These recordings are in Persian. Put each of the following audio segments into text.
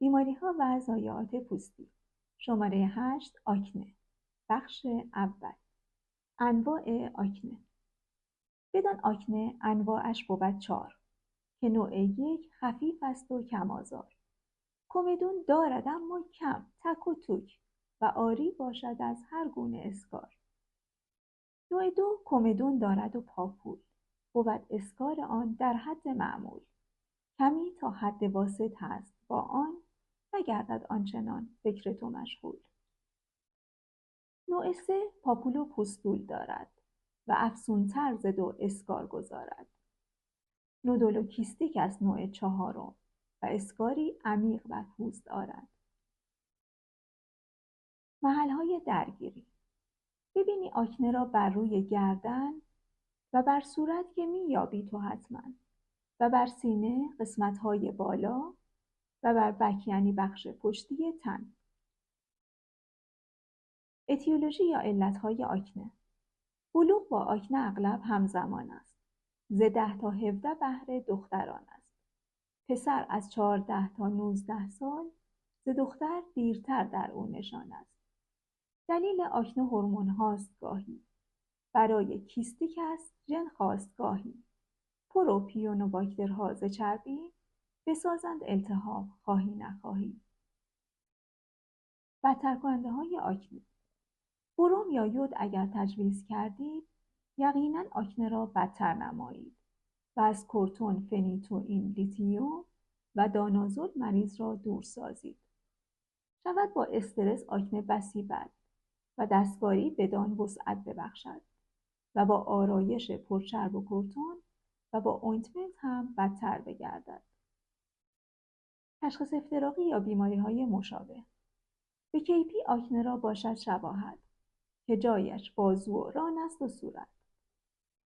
بیماری‌ها و ضایعات پوستی. شماره 8 آکنه. بخش اول. انواع آکنه. بدان آکنه انواعش بود 4 که نوع 1 خفیف است و کم آزار. کمدون دارد اما کم، تک و توک و عاری باشد از هر گونه اسکار. نوع 2 کمدون دارد و پاپول، بود اسکار آن در حد معمول. کمی تا حد واسط هست با آن، نگردد آنچنان فکر تو مشغول. نوع 3 پاپول و پوستول دارد و افزونتر ز 2 اسکار گذارد. نودول و کیستیک است نوع 4 و اسکاری عمیق بر پوست آرد. محل‌های درگیری. ببینی آکنه را بر روی گردن و بر صورت که می‌یابی تو حتما، و بر سینه، قسمت‌های بالا و بر بک یعنی بخش پشتی تن. اتیولوژی یا علتهای آکنه. بلوغ با آکنه اغلب همزمان است. ز 10 تا 17 بهر دختران است. پسر از 14 تا 19 سال، ز دختر دیرتر در او نشان است. دلیل آکنه هورمون هاست گاهی. برای کیستیک است ژن خاستگاهی. پروپیون و باکترها ز چربی، بسازند التهاب خواهی نخواهی. بدتر کننده های آکنه. بروم یا یود اگر تجویز کردید، یقیناً آکنه را بدتر نمایید و از کورتون، فنیتوئین، لیتیوم و دانازول مریض را دور سازید. شود با استرس آکنه بسی بد و دستکاری بدان وسعت ببخشد و با آرایش پرچرب و کورتون و با اوینتمنت هم بدتر بگردد. تشخیص افتراقی یا بیماری‌های مشابه. به کیپی آکنه را باشد شباهت که جایش بازو و ران است و صورت.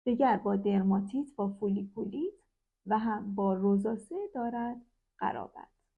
دیگر با درماتیت و فولیکولیت و هم با روزاسه دارد قرابت.